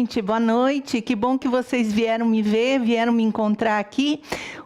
gente, boa noite. Que bom que vocês vieram me ver, vieram me encontrar aqui.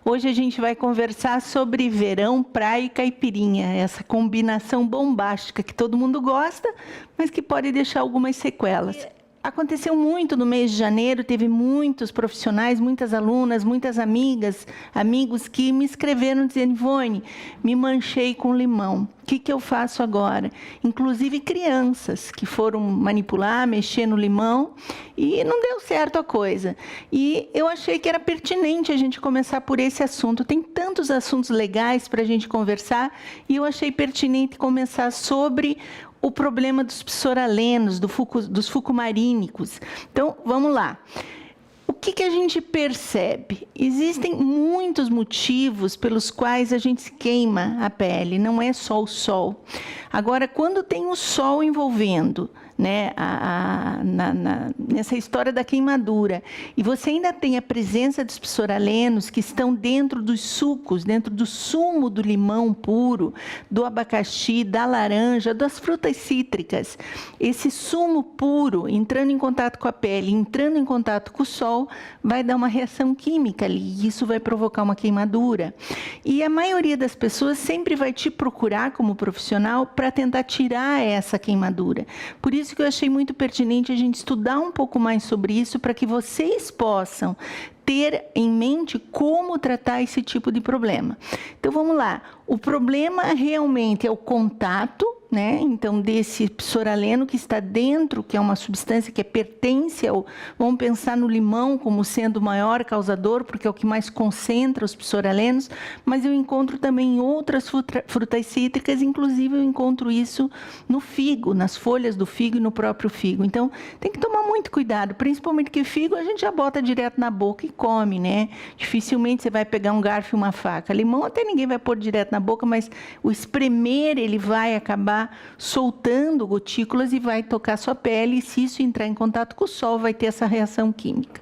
Hoje a gente vai conversar sobre verão, praia e caipirinha, essa combinação bombástica que todo mundo gosta, mas que pode deixar algumas sequelas. Aconteceu muito no mês de janeiro, teve muitos profissionais, muitas alunas, muitas amigas, amigos que me escreveram dizendo: Ivone, me manchei com limão. O que eu faço agora? Inclusive crianças que foram manipular, mexer no limão e não deu certo a coisa. E eu achei que era pertinente a gente começar por esse assunto. Tem tantos assuntos legais para a gente conversar e eu achei pertinente começar sobre o problema dos psoralenos, dos fucumarínicos. Então, vamos lá. O que a gente percebe? Existem muitos motivos pelos quais a gente queima a pele, não é só o sol. Agora, quando tem o sol envolvendo, né, nessa história da queimadura, e você ainda tem a presença dos psoralenos que estão dentro dos sucos, dentro do sumo do limão puro, do abacaxi, da laranja, das frutas cítricas, esse sumo puro entrando em contato com a pele, entrando em contato com o sol, vai dar uma reação química ali, e isso vai provocar uma queimadura. E a maioria das pessoas sempre vai te procurar como profissional para tentar tirar essa queimadura. Por isso que eu achei muito pertinente a gente estudar um pouco mais sobre isso, para que vocês possam ter em mente como tratar esse tipo de problema. Então, vamos lá. O problema realmente é o contato, né? Então, desse psoraleno que está dentro, que é uma substância que pertence ao... Vamos pensar no limão como sendo o maior causador, porque é o que mais concentra os psoralenos, mas eu encontro também em outras frutas cítricas, inclusive eu encontro isso no figo, nas folhas do figo e no próprio figo. Então, tem que tomar muito cuidado, principalmente que o figo a gente já bota direto na boca e come, né? Dificilmente você vai pegar um garfo e uma faca. Limão até ninguém vai pôr direto na boca, mas o espremer, ele vai acabar soltando gotículas e vai tocar sua pele, e se isso entrar em contato com o sol, vai ter essa reação química.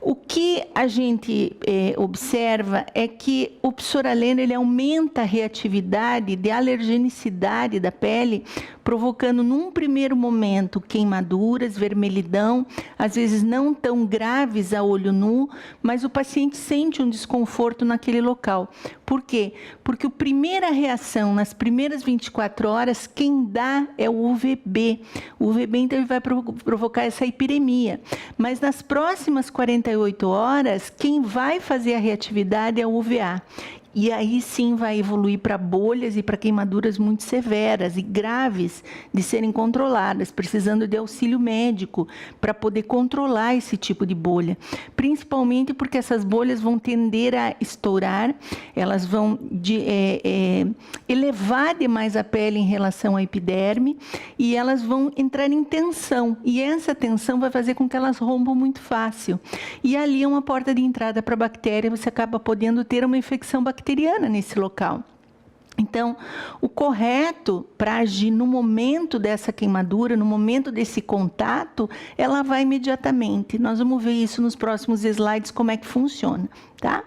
O que a gente observa é que o psoraleno ele aumenta a reatividade de alergenicidade da pele, provocando num primeiro momento queimaduras, vermelhidão, às vezes não tão graves a olho nu, mas o paciente sente um desconforto naquele local. Por quê? Porque a primeira reação, nas primeiras 24 horas, quem dá é o UVB. O UVB, então, ele vai provocar essa hipiremia. Mas nas próximas 48 horas, quem vai fazer a reatividade é o UVA. E aí sim vai evoluir para bolhas e para queimaduras muito severas e graves de serem controladas, precisando de auxílio médico para poder controlar esse tipo de bolha. Principalmente porque essas bolhas vão tender a estourar, elas vão elevar demais a pele em relação à epiderme e elas vão entrar em tensão. E essa tensão vai fazer com que elas rompam muito fácil. E ali é uma porta de entrada para a bactéria, você acaba podendo ter uma infecção bacteriana nesse local. Então, o correto para agir no momento dessa queimadura, no momento desse contato, é lavar imediatamente. Nós vamos ver isso nos próximos slides, como é que funciona, tá?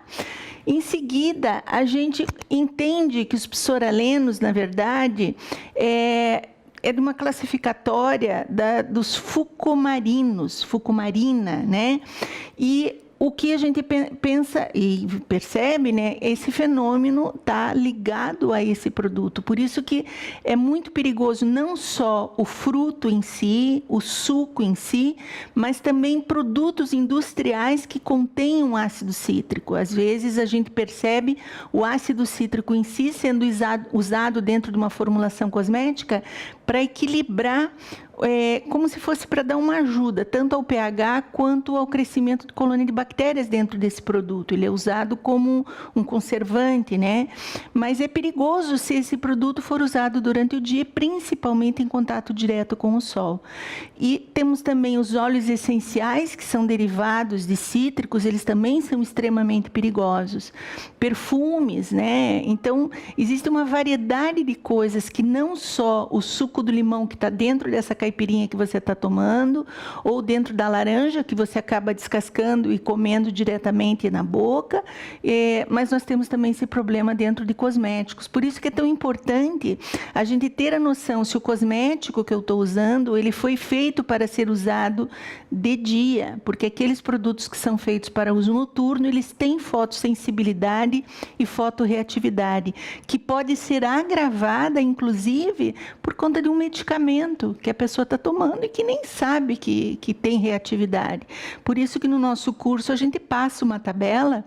Em seguida, a gente entende que os psoralenos, na verdade, é de uma classificatória dos fucumarinos, fucumarina, né? E o que a gente pensa e percebe, né, esse fenômeno está ligado a esse produto. Por isso que é muito perigoso não só o fruto em si, o suco em si, mas também produtos industriais que contêm um ácido cítrico. Às vezes a gente percebe o ácido cítrico em si sendo usado dentro de uma formulação cosmética para equilibrar, como se fosse para dar uma ajuda, tanto ao pH quanto ao crescimento de colônia de bactérias dentro desse produto. Ele é usado como um conservante, né? Mas é perigoso se esse produto for usado durante o dia, principalmente em contato direto com o sol. E temos também os óleos essenciais, que são derivados de cítricos, eles também são extremamente perigosos. Perfumes, né? Então, existe uma variedade de coisas que não só o suco do limão que está dentro dessa caipirinha caipirinha que você está tomando, ou dentro da laranja que você acaba descascando e comendo diretamente na boca, mas nós temos também esse problema dentro de cosméticos. Por isso que é tão importante a gente ter a noção se o cosmético que eu estou usando, ele foi feito para ser usado de dia, porque aqueles produtos que são feitos para uso noturno, eles têm fotossensibilidade e fotorreatividade, que pode ser agravada, inclusive, por conta de um medicamento que a pessoa está tomando e que nem sabe que tem reatividade. Por isso que no nosso curso a gente passa uma tabela,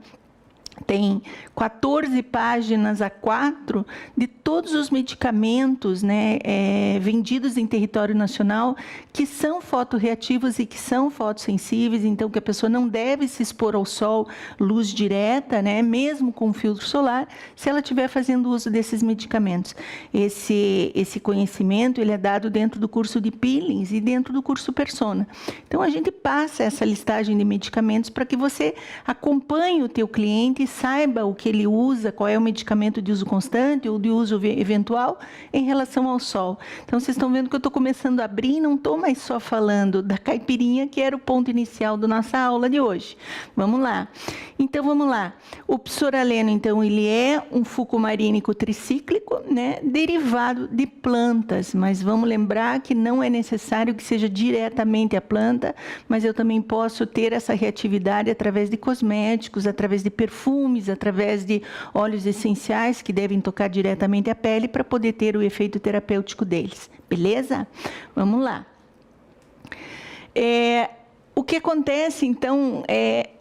tem 14 páginas A4 de todos os medicamentos, né, vendidos em território nacional que são fotorreativos e que são fotossensíveis, então que a pessoa não deve se expor ao sol, luz direta, né, mesmo com filtro solar, se ela estiver fazendo uso desses medicamentos. Esse conhecimento ele é dado dentro do curso de peelings e dentro do curso Persona. Então a gente passa essa listagem de medicamentos para que você acompanhe o teu cliente, saiba o que ele usa, qual é o medicamento de uso constante ou de uso eventual em relação ao sol. Então, vocês estão vendo que eu estou começando a abrir e não estou mais só falando da caipirinha, que era o ponto inicial da nossa aula de hoje. Vamos lá. Então, vamos lá. O psoraleno, então, ele é um fucomarínico tricíclico, né, derivado de plantas, mas vamos lembrar que não é necessário que seja diretamente a planta, mas eu também posso ter essa reatividade através de cosméticos, através de perfumes, através de óleos essenciais que devem tocar diretamente a pele para poder ter o efeito terapêutico deles. Beleza? Vamos lá. O que acontece, então,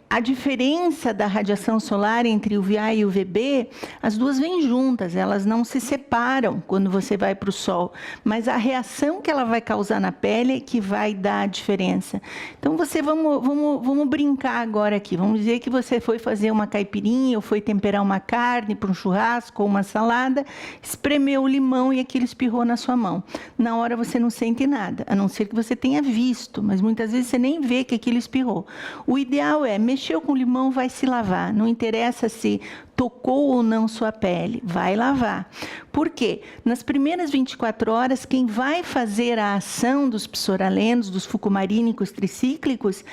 a diferença da radiação solar entre UVA e UVB, as duas vêm juntas, elas não se separam quando você vai para o sol, mas a reação que ela vai causar na pele é que vai dar a diferença. Então, vamos brincar agora aqui, vamos dizer que você foi fazer uma caipirinha ou foi temperar uma carne para um churrasco ou uma salada, espremeu o limão e aquilo espirrou na sua mão. Na hora você não sente nada, a não ser que você tenha visto, mas muitas vezes você nem vê que aquilo espirrou. O ideal é mexeu com limão, vai se lavar. Não interessa se tocou ou não sua pele, vai lavar. Por quê? Nas primeiras 24 horas, quem vai fazer a ação dos psoralenos, dos fucomarínicos tricíclicos,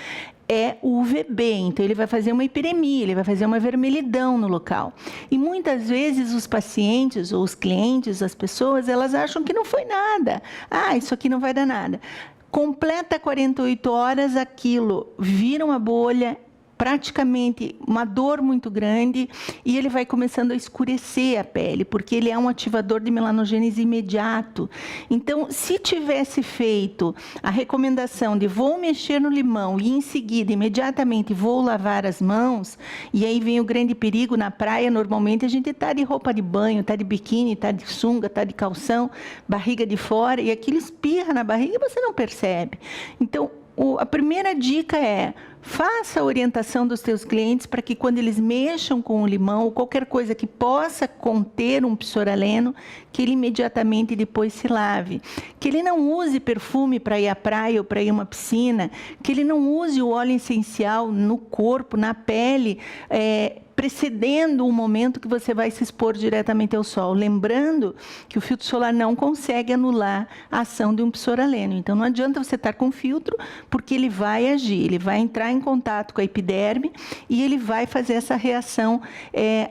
é o UVB, então ele vai fazer uma hiperemia, ele vai fazer uma vermelhidão no local. E muitas vezes os pacientes ou os clientes, as pessoas, elas acham que não foi nada. Ah, isso aqui não vai dar nada. Completa 48 horas, aquilo vira uma bolha, praticamente uma dor muito grande, e ele vai começando a escurecer a pele, porque ele é um ativador de melanogênese imediato. Então, se tivesse feito a recomendação de vou mexer no limão e em seguida, imediatamente, vou lavar as mãos, e aí vem o grande perigo na praia, normalmente a gente está de roupa de banho, está de biquíni, está de sunga, está de calção, barriga de fora, e aquilo espirra na barriga e você não percebe. Então, a primeira dica é: faça a orientação dos teus clientes para que quando eles mexam com o limão ou qualquer coisa que possa conter um psoraleno, que ele imediatamente depois se lave. Que ele não use perfume para ir à praia ou para ir a uma piscina, que ele não use o óleo essencial no corpo, na pele, precedendo o momento que você vai se expor diretamente ao sol. Lembrando que o filtro solar não consegue anular a ação de um psoraleno. Então, não adianta você estar com filtro, porque ele vai agir, ele vai entrar em contato com a epiderme e ele vai fazer essa reação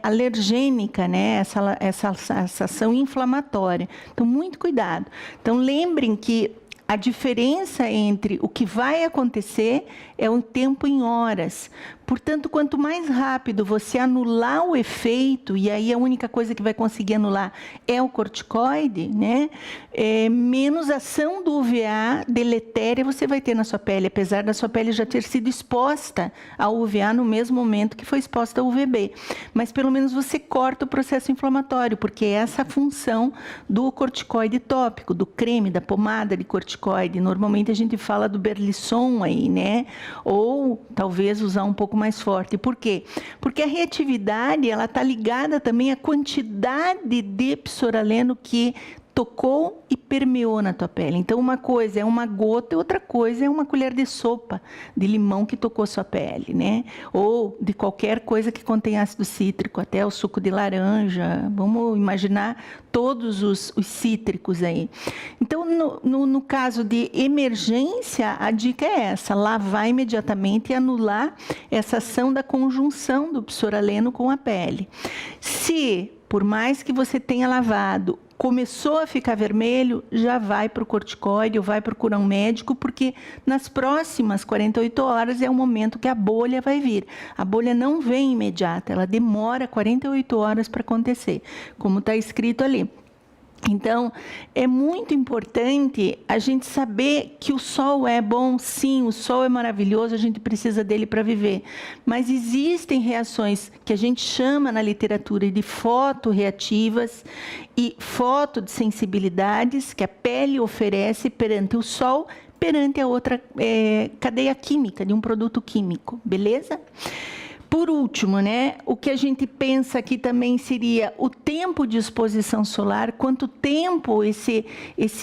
alergênica, né? essa ação inflamatória. Então, muito cuidado. Então, lembrem que a diferença entre o que vai acontecer é o tempo em horas. Portanto, quanto mais rápido você anular o efeito, e aí a única coisa que vai conseguir anular é o corticoide, né? Menos ação do UVA deletéria você vai ter na sua pele, apesar da sua pele já ter sido exposta ao UVA no mesmo momento que foi exposta ao UVB. Mas pelo menos você corta o processo inflamatório, porque é essa a função do corticoide tópico, do creme, da pomada de corticoide. Normalmente a gente fala do Berlisson aí, né? Ou talvez usar um pouco mais forte. Por quê? Porque a reatividade ela está ligada também à quantidade de psoraleno que tocou e permeou na tua pele. Então, uma coisa é uma gota, outra coisa é uma colher de sopa de limão que tocou sua pele, né? Ou de qualquer coisa que contém ácido cítrico, até o suco de laranja. Vamos imaginar todos os cítricos aí. Então, no caso de emergência, a dica é essa: lavar imediatamente e anular essa ação da conjunção do psoraleno com a pele. Se, por mais que você tenha lavado, começou a ficar vermelho, já vai para o corticoide ou vai procurar um médico, porque nas próximas 48 horas é o momento que a bolha vai vir. A bolha não vem imediata, ela demora 48 horas para acontecer, como está escrito ali. Então, é muito importante a gente saber que o sol é bom, sim, o sol é maravilhoso, a gente precisa dele para viver. Mas existem reações que a gente chama na literatura de fotorreativas e fotodessensibilidades que a pele oferece perante o sol, perante a outra cadeia química de um produto químico, beleza? Por último, né, o que a gente pensa aqui também seria o tempo de exposição solar, quanto tempo esse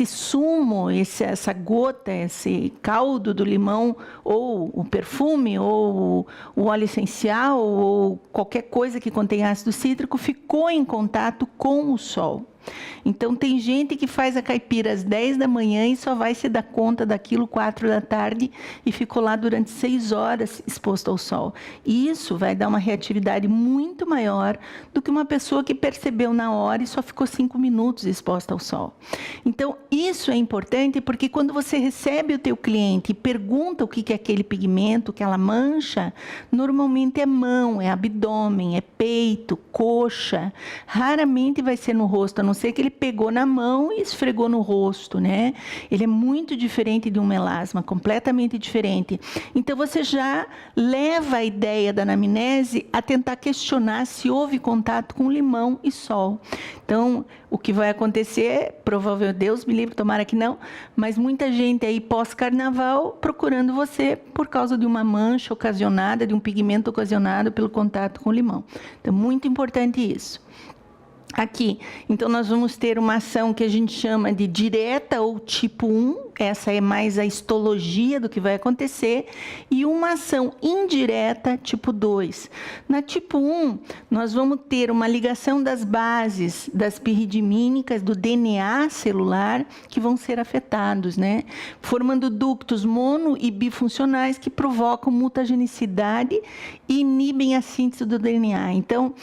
sumo, essa gota, esse caldo do limão, ou o perfume, ou o óleo essencial, ou qualquer coisa que contenha ácido cítrico, ficou em contato com o sol. Então, tem gente que faz a caipira às 10 da manhã e só vai se dar conta daquilo 4 da tarde e ficou lá durante 6 horas exposto ao sol. E isso vai dar uma reatividade muito maior do que uma pessoa que percebeu na hora e só ficou 5 minutos exposta ao sol. Então, isso é importante porque quando você recebe o teu cliente e pergunta o que é aquele pigmento, aquela mancha, normalmente é mão, é abdômen, é peito, coxa. Raramente vai ser no rosto, a não ser que ele pegou na mão e esfregou no rosto, né? Ele é muito diferente de um melasma, completamente diferente. Então, você já leva a ideia da anamnese a tentar questionar se houve contato com limão e sol. Então, o que vai acontecer, provavelmente, Deus me livre, tomara que não, mas muita gente aí pós-carnaval procurando você por causa de uma mancha ocasionada, de um pigmento ocasionado pelo contato com limão. Então, muito importante isso. Aqui, então nós vamos ter uma ação que a gente chama de direta ou tipo 1, essa é mais a histologia do que vai acontecer, e uma ação indireta, tipo 2. Na tipo 1, nós vamos ter uma ligação das bases das piridimínicas, do DNA celular, que vão ser afetados, né? Formando ductos mono e bifuncionais que provocam mutagenicidade e inibem a síntese do DNA. Então,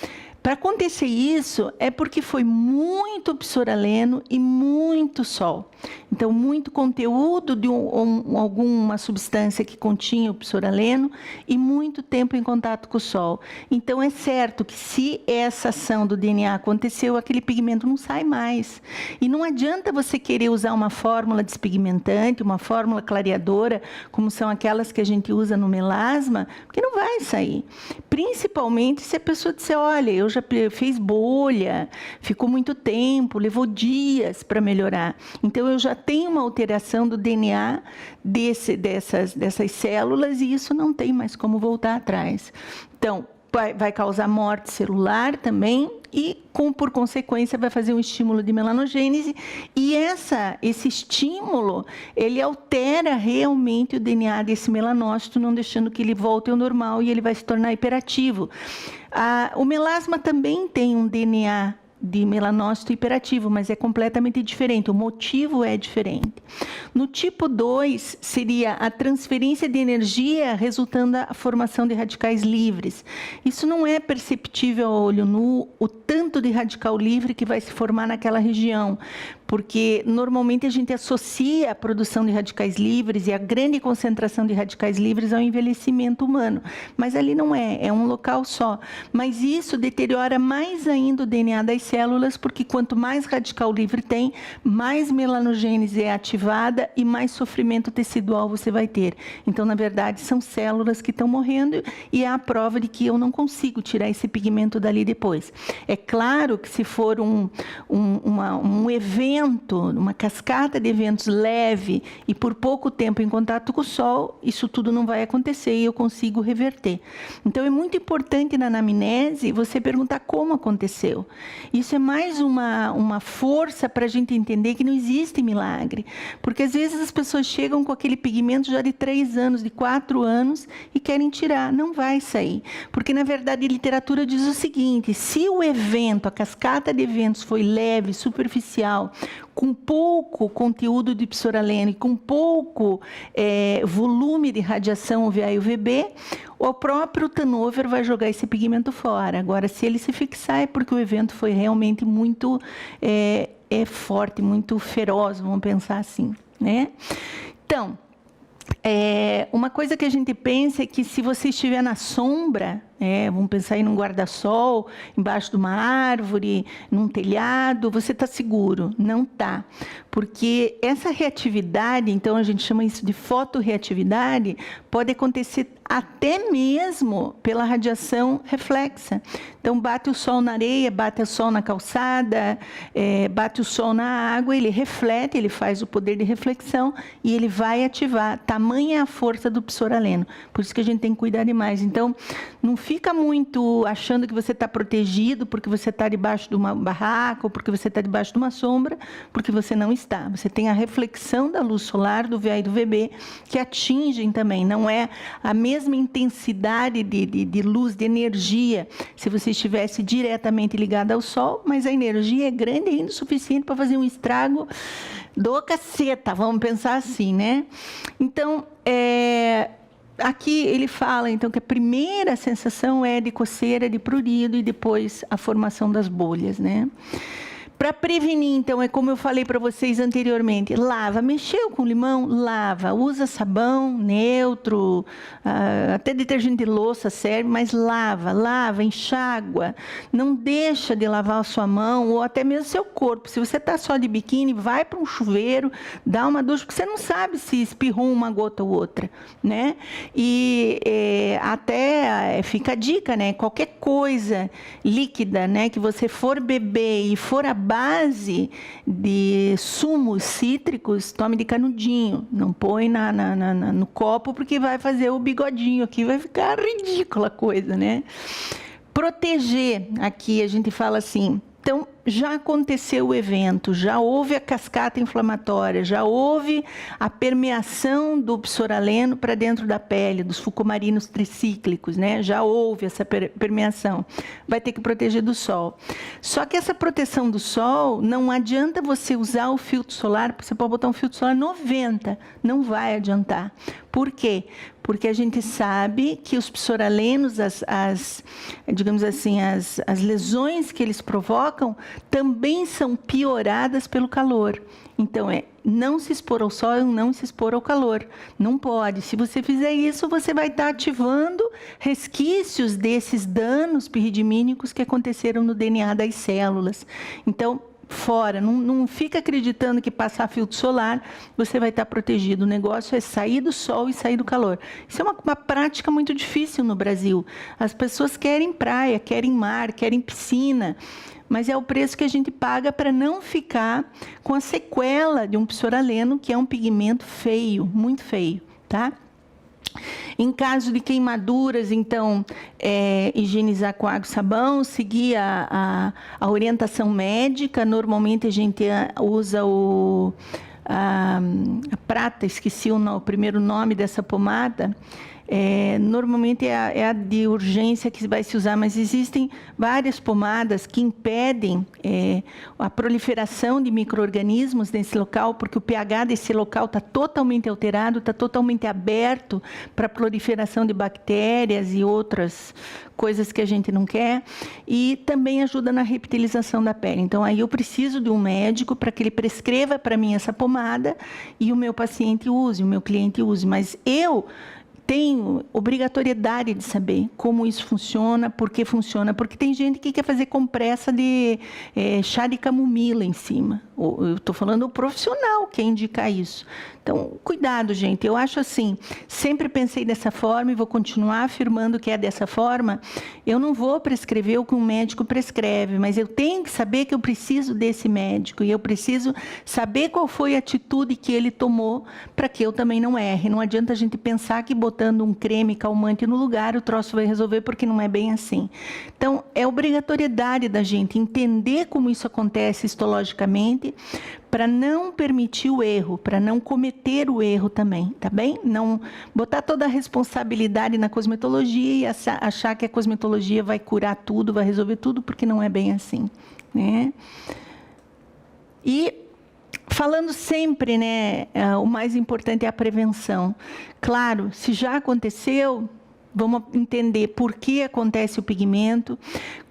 para acontecer isso, é porque foi muito psoraleno e muito sol. Então, muito conteúdo de alguma substância que continha o psoraleno e muito tempo em contato com o sol. Então, é certo que se essa ação do DNA aconteceu, aquele pigmento não sai mais. E não adianta você querer usar uma fórmula despigmentante, uma fórmula clareadora, como são aquelas que a gente usa no melasma, porque não vai sair. Principalmente se a pessoa disser, olha, eu já fez bolha, ficou muito tempo, levou dias para melhorar. Então, eu já tenho uma alteração do DNA dessas células e isso não tem mais como voltar atrás. Então, vai causar morte celular também e, por consequência, vai fazer um estímulo de melanogênese. E esse estímulo, ele altera realmente o DNA desse melanócito, não deixando que ele volte ao normal e ele vai se tornar hiperativo. O melasma também tem um DNA de melanócito hiperativo, mas é completamente diferente, o motivo é diferente. No tipo 2, seria a transferência de energia resultando da formação de radicais livres. Isso não é perceptível a olho nu, o tanto de radical livre que vai se formar naquela região, porque normalmente a gente associa a produção de radicais livres e a grande concentração de radicais livres ao envelhecimento humano, mas ali não é um local só. Mas isso deteriora mais ainda o DNA das células, porque quanto mais radical livre tem, mais melanogênese é ativada e mais sofrimento tecidual você vai ter. Então, na verdade, são células que estão morrendo e é a prova de que eu não consigo tirar esse pigmento dali depois. É claro que se for um evento, uma cascata de eventos leve e por pouco tempo em contato com o sol, isso tudo não vai acontecer e eu consigo reverter. Então, é muito importante na anamnese você perguntar como aconteceu. Isso é mais uma força para a gente entender que não existe milagre. Porque às vezes as pessoas chegam com aquele pigmento já de 3 anos, de 4 anos e querem tirar. Não vai sair. Porque, na verdade, a literatura diz o seguinte: se o evento, a cascata de eventos foi leve, superficial, com pouco conteúdo de psoraleno e com pouco volume de radiação UVA e UVB, o próprio turnover vai jogar esse pigmento fora. Agora, se ele se fixar, é porque o evento foi realmente muito forte, muito feroz, vamos pensar assim, né? Então, uma coisa que a gente pensa é que se você estiver na sombra, vamos pensar aí num guarda-sol, embaixo de uma árvore, num telhado, você está seguro. Não está. Porque essa reatividade, então a gente chama isso de fotorreatividade, pode acontecer até mesmo pela radiação reflexa. Então, bate o sol na areia, bate o sol na calçada, bate o sol na água, ele reflete, ele faz o poder de reflexão e ele vai ativar. Tamanha é a força do psoraleno. Por isso que a gente tem que cuidar demais. Então, não fica muito achando que você está protegido porque você está debaixo de uma barraca ou porque você está debaixo de uma sombra, porque você não está. Você tem a reflexão da luz solar, do VA e do VB, que atingem também. Não é a mesma intensidade de luz, de energia, se você estivesse diretamente ligado ao Sol, mas a energia é grande ainda o suficiente para fazer um estrago do caceta, vamos pensar assim, né? Então, aqui ele fala, então, que a primeira sensação é de coceira, de prurido e depois a formação das bolhas, né? Para prevenir, então, é como eu falei para vocês anteriormente, lava, mexeu com limão, lava, usa sabão neutro, até detergente de louça serve, mas lava, enxágua, não deixa de lavar a sua mão ou até mesmo seu corpo. Se você está só de biquíni, vai para um chuveiro, dá uma ducha, porque você não sabe se espirrou uma gota ou outra, né? E até fica a dica, né? Qualquer coisa líquida, né, que você for beber e for a base de sumos cítricos, tome de canudinho. Não põe no copo, porque vai fazer o bigodinho aqui, vai ficar ridícula a coisa, né? Proteger, aqui a gente fala assim, então, já aconteceu o evento, já houve a cascata inflamatória, já houve a permeação do psoraleno para dentro da pele, dos fucomarinos tricíclicos, né? Já houve essa permeação. Vai ter que proteger do sol. Só que essa proteção do sol, não adianta você usar o filtro solar, porque você pode botar um filtro solar 90, não vai adiantar. Por quê? Porque a gente sabe que os psoralenos, digamos assim, as lesões que eles provocam, também são pioradas pelo calor. Então, não se expor ao sol e não se expor ao calor. Não pode. Se você fizer isso, você vai estar ativando resquícios desses danos pirridimínicos que aconteceram no DNA das células. Então, fora, não fica acreditando que passar filtro solar você vai estar protegido. O negócio é sair do sol e sair do calor. Isso é uma prática muito difícil no Brasil. As pessoas querem praia, querem mar, querem piscina, mas é o preço que a gente paga para não ficar com a sequela de um psoraleno, que é um pigmento feio, muito feio, tá? Em caso de queimaduras, então, higienizar com água e sabão, seguir a orientação médica. Normalmente a gente usa a prata, esqueci o primeiro nome dessa pomada. Normalmente é a de urgência que vai se usar, mas existem várias pomadas que impedem a proliferação de micro-organismos nesse local, porque o pH desse local está totalmente alterado, está totalmente aberto para a proliferação de bactérias e outras coisas que a gente não quer, e também ajuda na reptilização da pele. Então, aí eu preciso de um médico para que ele prescreva para mim essa pomada e o meu paciente use, o meu cliente use, mas eu tenho obrigatoriedade de saber como isso funciona, por que funciona, porque tem gente que quer fazer compressa de chá de camomila em cima. Eu estou falando o profissional que indica isso. Então, cuidado, gente. Eu acho assim, sempre pensei dessa forma e vou continuar afirmando que é dessa forma. Eu não vou prescrever o que um médico prescreve, mas eu tenho que saber que eu preciso desse médico e eu preciso saber qual foi a atitude que ele tomou para que eu também não erre. Não adianta a gente pensar que botando um creme calmante no lugar o troço vai resolver, porque não é bem assim. Então, é obrigatoriedade da gente entender como isso acontece histologicamente, para não permitir o erro, para não cometer o erro também, tá bem? Não botar toda a responsabilidade na cosmetologia e achar que a cosmetologia vai curar tudo, vai resolver tudo, porque não é bem assim, né? E falando sempre, né, o mais importante é a prevenção. Claro, se já aconteceu, vamos entender por que acontece o pigmento,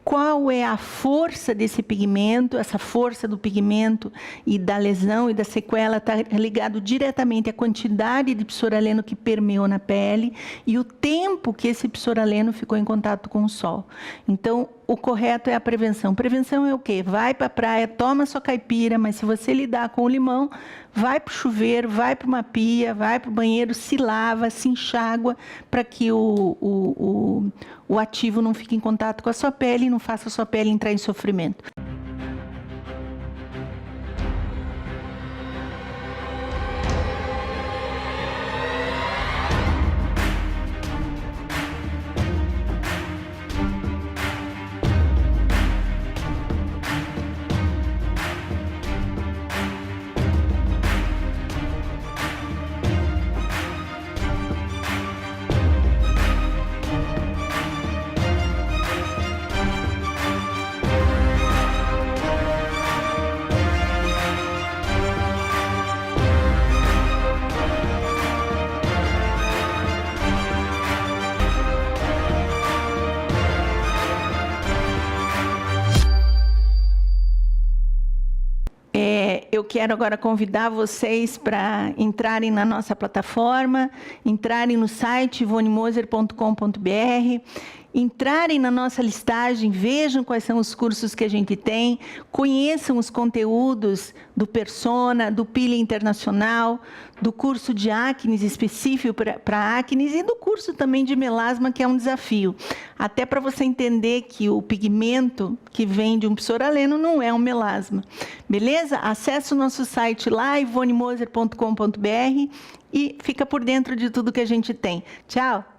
qual é a força desse pigmento, essa força do pigmento e da lesão e da sequela está ligado diretamente à quantidade de psoraleno que permeou na pele e o tempo que esse psoraleno ficou em contato com o sol. Então, o correto é a prevenção. Prevenção é o quê? Vai para a praia, toma sua caipira, mas se você lidar com o limão, vai para o chuveiro, vai para uma pia, vai para o banheiro, se lava, se enxágua, para que o ativo não fique em contato com a sua pele e não faça a sua pele entrar em sofrimento. Eu quero agora convidar vocês para entrarem na nossa plataforma, entrarem no site ivonemoser.com.br, entrarem na nossa listagem, vejam quais são os cursos que a gente tem, conheçam os conteúdos do Persona, do Peeling Internacional, do curso de acnes específico para acnes e do curso também de melasma, que é um desafio. Até para você entender que o pigmento que vem de um psoraleno não é um melasma. Beleza? Acesse o nosso site lá, ivonemoser.com.br e fica por dentro de tudo que a gente tem. Tchau!